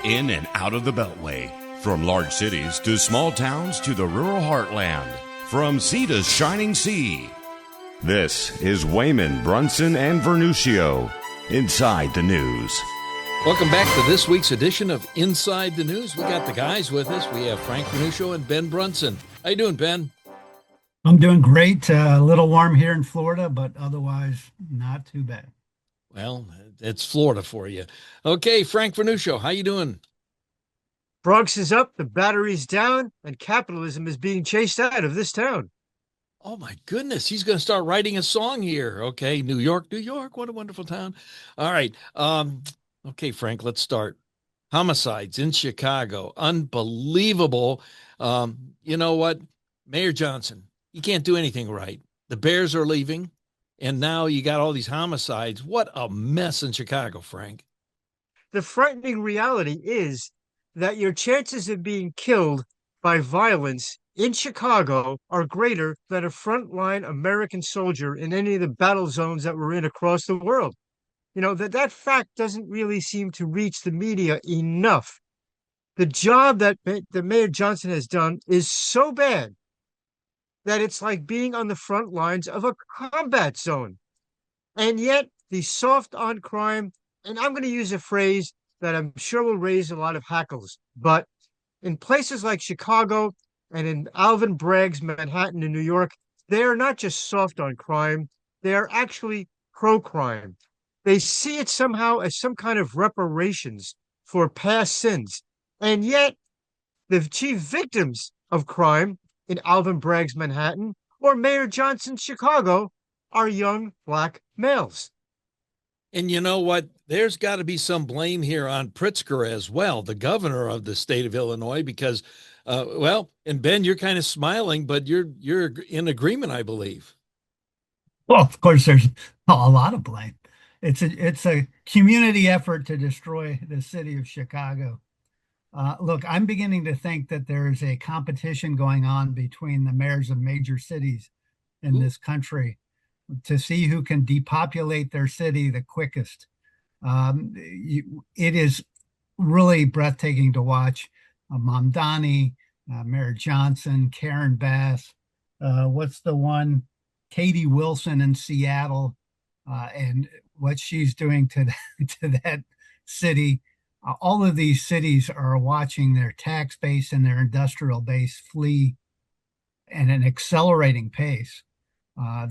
In and out of the Beltway, from large cities to small towns to the rural heartland, from sea to shining sea. This is Wehman Brunson and Vernuccio Inside the News. Welcome back to this week's edition of Inside the News. We got the guys with us. We have Frank Vernuccio and Ben Brunson. How you doing, Ben? I'm doing great. A little warm here in Florida, but otherwise not too bad. Well, it's Florida for you. Okay, Frank Vernuccio, how you doing? Bronx is up, the battery's down, and capitalism is being chased out of this town. Oh, my goodness. He's going to start writing a song here. Okay, New York, New York. What a wonderful town. All right. Okay, Frank, let's start. Homicides in Chicago. Unbelievable. You know what? Mayor Johnson, you can't do anything right. The Bears are leaving, and now you got all these homicides. What a mess in Chicago, Frank. The frightening reality is that your chances of being killed by violence in Chicago are greater than a frontline American soldier in any of the battle zones that we're in across the world. You know, that fact doesn't really seem to reach the media enough. The job that the Mayor Johnson has done is so bad that it's like being on the front lines of a combat zone. And yet, the soft on crime, and I'm going to use a phrase that I'm sure will raise a lot of hackles, but in places like Chicago and in Alvin Bragg's Manhattan in New York, they are not just soft on crime, they are actually pro-crime. They see it somehow as some kind of reparations for past sins. And yet, the chief victims of crime in Alvin Bragg's Manhattan or Mayor Johnson's Chicago are young black males. And you know what? There's got to be some blame here on Pritzker as well, the governor of the state of Illinois, because, and Ben, you're kind of smiling, but you're in agreement, I believe. Well, of course, there's a lot of blame. It's a community effort to destroy the city of Chicago. Look, I'm beginning to think that there's a competition going on between the mayors of major cities in this country to see who can depopulate their city the quickest. It is really breathtaking to watch. Mamdani, Mayor Johnson, Karen Bass, what's the one? Katie Wilson in Seattle, and what she's doing to that city. All of these cities are watching their tax base and their industrial base flee at an accelerating pace.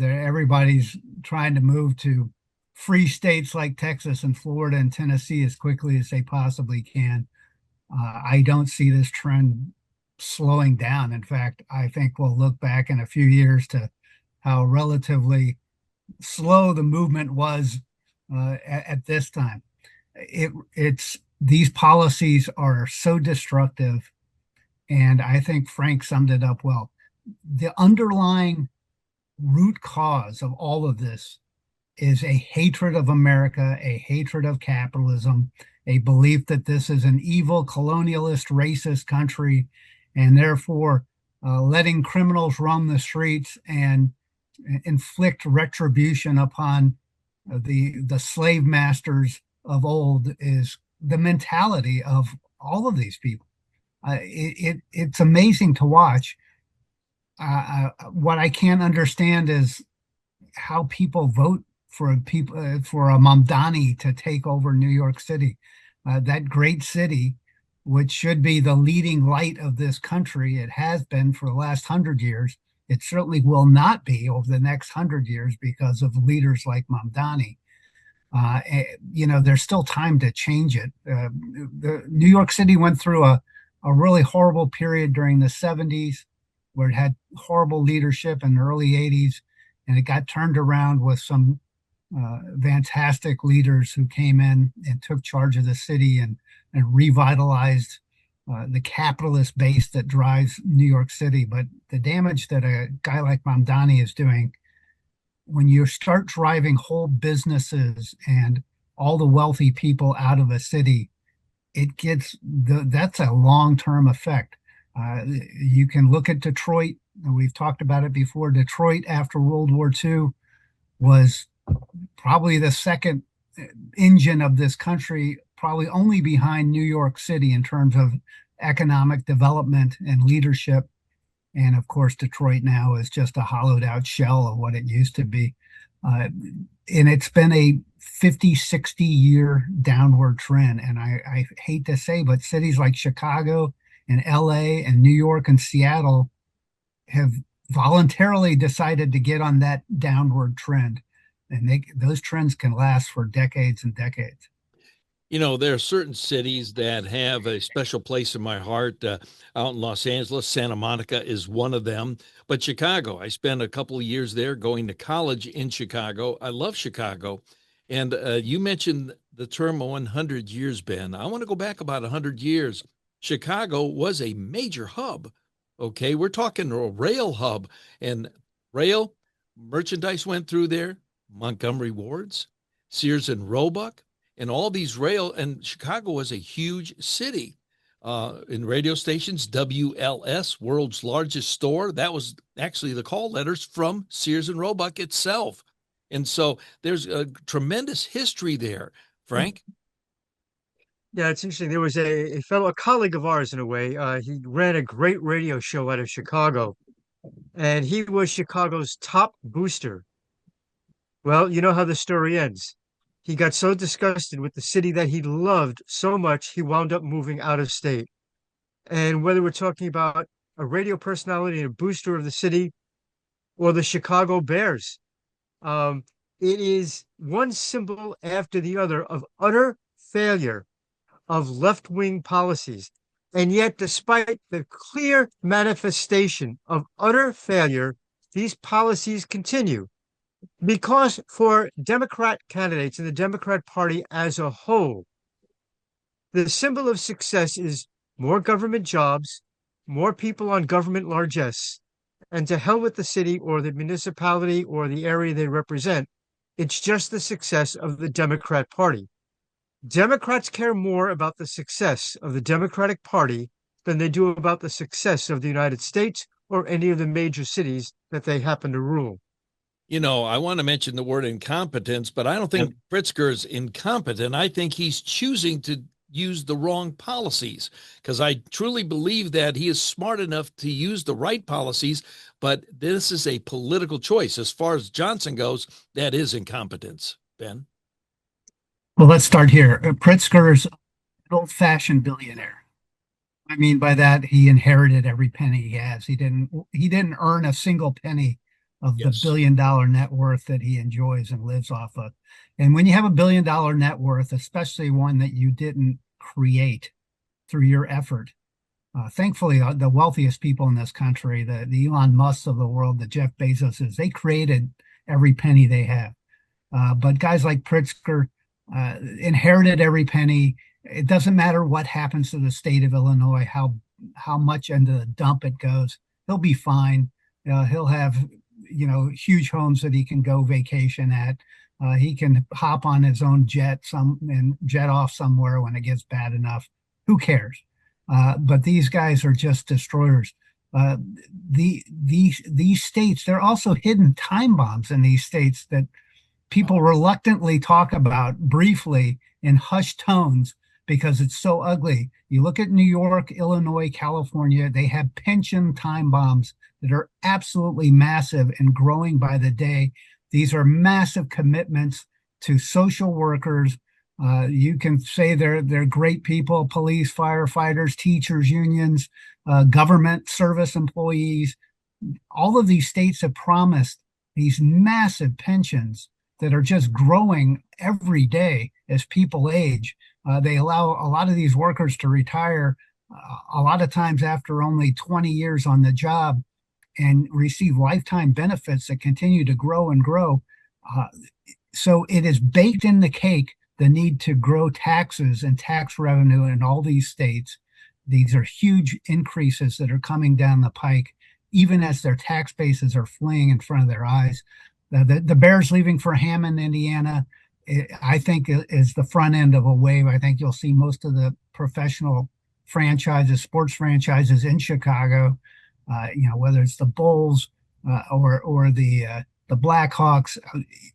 Everybody's trying to move to free states like Texas and Florida and Tennessee as quickly as they possibly can. I don't see this trend slowing down. In fact, I think we'll look back in a few years to how relatively slow the movement was at this time. These policies are so destructive, and I think Frank summed it up well. The underlying root cause of all of this is a hatred of America, a hatred of capitalism, a belief that this is an evil, colonialist, racist country, and therefore letting criminals roam the streets and inflict retribution upon the slave masters of old is the mentality of all of these people. It's amazing to watch. What I can't understand is how people vote for a Mamdani to take over New York City, that great city, which should be the leading light of this country. It has been for the last 100 years. It certainly will not be over the next 100 years because of leaders like Mamdani. There's still time to change it. New York City went through a really horrible period during the 70s where it had horrible leadership in the early 80s, and it got turned around with some fantastic leaders who came in and took charge of the city and revitalized the capitalist base that drives New York City. But the damage that a guy like Mamdani is doing, when you start driving whole businesses and all the wealthy people out of a city, that's a long-term effect. You can look at Detroit. We've talked about it before. Detroit after World War II was probably the second engine of this country, probably only behind New York City in terms of economic development and leadership. And of course, Detroit now is just a hollowed out shell of what it used to be. And it's been a 50, 60-year downward trend. And I hate to say, but cities like Chicago and LA and New York and Seattle have voluntarily decided to get on that downward trend. And those trends can last for decades and decades. There are certain cities that have a special place in my heart. Out in Los Angeles, Santa Monica is one of them. But Chicago, I spent a couple of years there going to college in Chicago. I love Chicago. And you mentioned the term 100 years, Ben. I want to go back about 100 years. Chicago was a major hub. Okay, we're talking a rail hub. And rail merchandise went through there, Montgomery Wards, Sears and Roebuck. And all these rail, and Chicago was a huge city. In radio stations, WLS, world's largest store. That was actually the call letters from Sears and Roebuck itself. And so there's a tremendous history there. Frank? Yeah, it's interesting. There was a colleague of ours in a way. He ran a great radio show out of Chicago, and he was Chicago's top booster. Well, you know how the story ends. He got so disgusted with the city that he loved so much, he wound up moving out of state. And whether we're talking about a radio personality and a booster of the city or the Chicago Bears, it is one symbol after the other of utter failure of left-wing policies. And yet, despite the clear manifestation of utter failure, these policies continue. Because for Democrat candidates and the Democrat Party as a whole, the symbol of success is more government jobs, more people on government largesse, and to hell with the city or the municipality or the area they represent. It's just the success of the Democrat Party. Democrats care more about the success of the Democratic Party than they do about the success of the United States or any of the major cities that they happen to rule. I want to mention the word incompetence, but I don't think Pritzker is incompetent. I think he's choosing to use the wrong policies, because I truly believe that he is smart enough to use the right policies, but this is a political choice. As far as Johnson goes, that is incompetence. Ben? Well, let's start here. Pritzker's an old-fashioned billionaire. I mean by that, he inherited every penny he has. He didn't earn a single penny of the $1 billion net worth that he enjoys and lives off of. And when you have $1 billion net worth, especially one that you didn't create through your effort, thankfully, the wealthiest people in this country, the Elon Musks of the world, the Jeff Bezoses, they created every penny they have. But guys like Pritzker inherited every penny. It doesn't matter what happens to the state of Illinois, how much into the dump it goes. He'll be fine. He'll have huge homes that he can go vacation at. He can hop on his own jet and jet off somewhere when it gets bad enough. Who cares? But these guys are just destroyers. These states, there are also hidden time bombs in these states that people reluctantly talk about briefly in hushed tones because it's so ugly. You look at New York, Illinois, California, they have pension time bombs that are absolutely massive and growing by the day. These are massive commitments to social workers. You can say they're great people, police, firefighters, teachers, unions, government service employees. All of these states have promised these massive pensions that are just growing every day as people age. They allow a lot of these workers to retire a lot of times after only 20 years on the job and receive lifetime benefits that continue to grow and grow. So it is baked in the cake, the need to grow taxes and tax revenue in all these states. These are huge increases that are coming down the pike, even as their tax bases are fleeing in front of their eyes. The Bears leaving for Hammond, Indiana, I think is the front end of a wave. I think you'll see most of the professional franchises, sports franchises in Chicago, whether it's the Bulls or the the Blackhawks.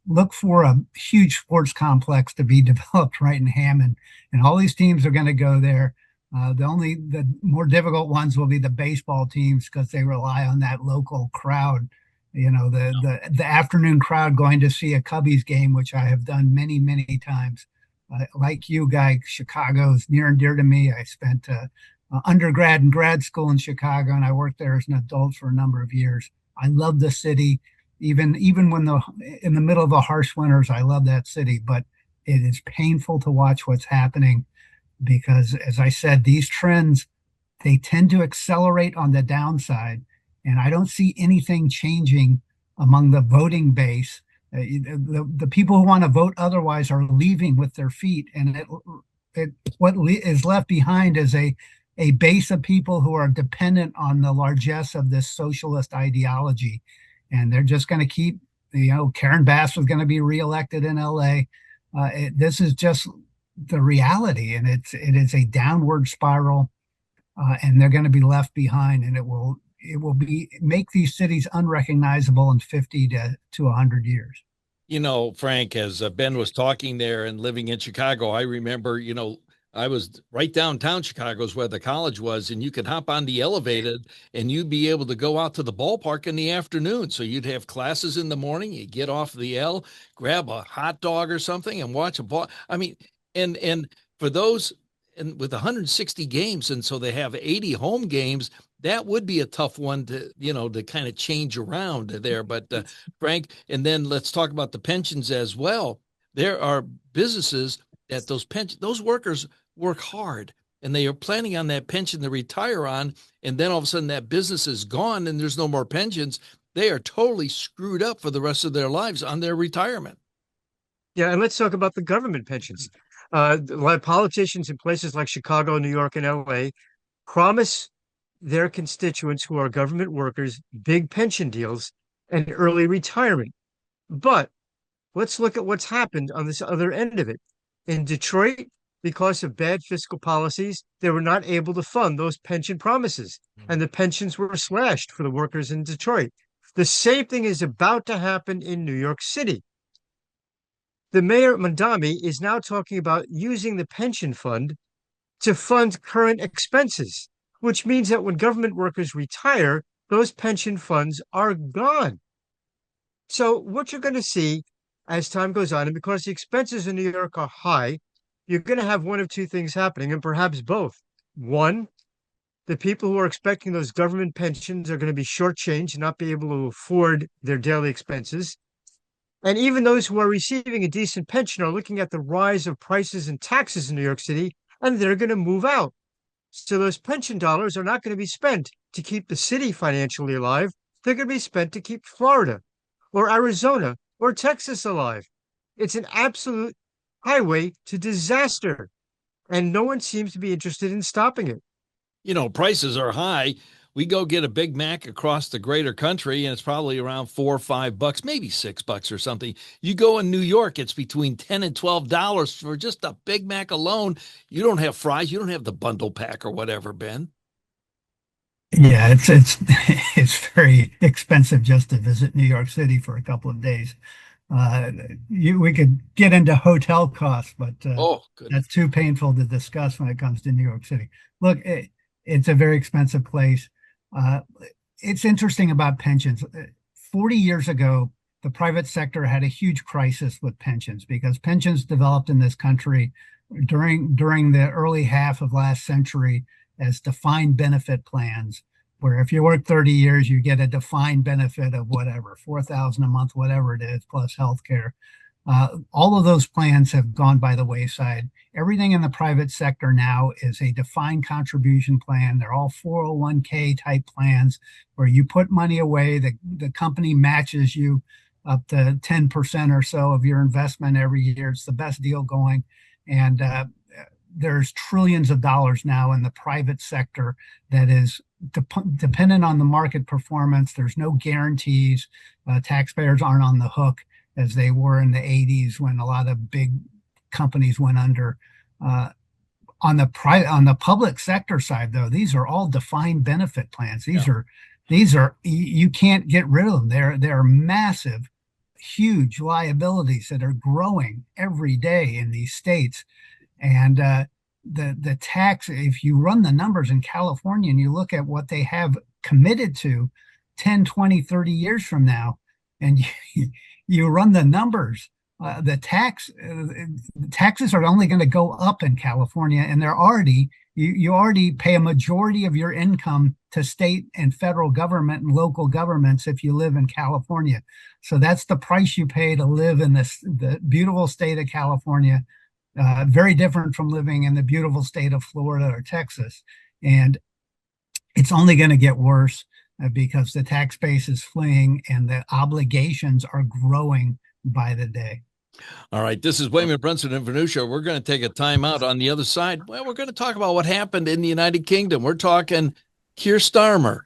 Look for a huge sports complex to be developed right in Hammond, and all these teams are going to go there. The more difficult ones will be the baseball teams because they rely on that local crowd. The afternoon crowd going to see a Cubbies game, which I have done many, many times. Like you, Guy, Chicago's near and dear to me. I spent undergrad and grad school in Chicago, and I worked there as an adult for a number of years. I love the city, even when in the middle of the harsh winters. I love that city, but it is painful to watch what's happening because, as I said, these trends, they tend to accelerate on the downside, and I don't see anything changing among the voting base. The people who want to vote otherwise are leaving with their feet, and what is left behind is a base of people who are dependent on the largesse of this socialist ideology, and they're just going to keep. Karen Bass was going to be reelected in L.A. This is just the reality, and it is a downward spiral, and they're going to be left behind, and it will make these cities unrecognizable in 50 to 100 years. Frank, as Ben was talking there and living in Chicago, I remember, I was right downtown Chicago is where the college was, and you could hop on the elevator and you'd be able to go out to the ballpark in the afternoon. So you'd have classes in the morning, you get off the L, grab a hot dog or something and watch a ball. I mean, and for those, and with 160 games, and so they have 80 home games, that would be a tough one to kind of change around there. But Frank, and then let's talk about the pensions as well. There are businesses that those workers work hard, and they are planning on that pension to retire on, and then all of a sudden that business is gone and there's no more pensions. They are totally screwed up for the rest of their lives on their retirement. Yeah, and let's talk about the government pensions. A lot of politicians in places like Chicago, New York, and LA promise their constituents who are government workers big pension deals and early retirement. But let's look at what's happened on this other end of it. In Detroit, because of bad fiscal policies, they were not able to fund those pension promises, and the pensions were slashed for the workers in Detroit. The same thing is about to happen in New York City. The mayor, Mandami, is now talking about using the pension fund to fund current expenses, which means that when government workers retire, those pension funds are gone. So what you're going to see as time goes on, and because the expenses in New York are high, you're going to have one of two things happening, and perhaps both. One, the people who are expecting those government pensions are going to be shortchanged and not be able to afford their daily expenses. And even those who are receiving a decent pension are looking at the rise of prices and taxes in New York City, and they're going to move out. So those pension dollars are not going to be spent to keep the city financially alive. They're going to be spent to keep Florida or Arizona or Texas alive. It's an absolute highway to disaster, and no one seems to be interested in stopping it. Prices are high. We go get a Big Mac across the greater country, and it's probably around $4 or $5, maybe $6 or something. You go in New York, it's between $10 and $12 for just a Big Mac alone. You don't have fries, you don't have the bundle pack or whatever, Ben. Yeah, it's very expensive just to visit New York City for a couple of days. We could get into hotel costs, but that's too painful to discuss when it comes to New York City. Look, it's a very expensive place. It's interesting about pensions. 40 years ago, the private sector had a huge crisis with pensions because pensions developed in this country during the early half of last century as defined benefit plans, where if you work 30 years, you get a defined benefit of whatever, $4,000 a month, whatever it is, plus healthcare. All of those plans have gone by the wayside. Everything in the private sector now is a defined contribution plan. They're all 401k type plans where you put money away, the company matches you up to 10% or so of your investment every year. It's the best deal going. And there's trillions of dollars now in the private sector that is dependent on the market performance. There's no guarantees. Taxpayers aren't on the hook as they were in the 80s when a lot of big companies went under. On the public sector side, though, these are all defined benefit plans. These are you can't get rid of them. They're massive huge liabilities that are growing every day in these states. And the tax, if you run the numbers in California and you look at what they have committed to 10, 20, 30 years from now, and you run the numbers, the taxes are only going to go up in California, and they're already you already pay a majority of your income to state and federal government and local governments if you live in California. So that's the price you pay to live in the beautiful state of California. Very different from living in the beautiful state of Florida or Texas. And it's only going to get worse because the tax base is fleeing and the obligations are growing by the day. All right, this is Wehman Brunson and Vernuccio. We're going to take a time out. On the other side, well, we're going to talk about what happened in the United Kingdom. We're talking Keir Starmer.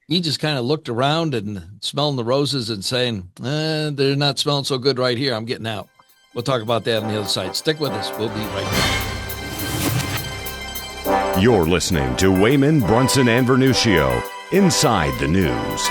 He just kind of looked around and smelling the roses and saying, they're not smelling so good right here. I'm getting out. We'll talk about that on the other side. Stick with us. We'll be right back. You're listening to Wehman Brunson and Vernuccio Inside the News.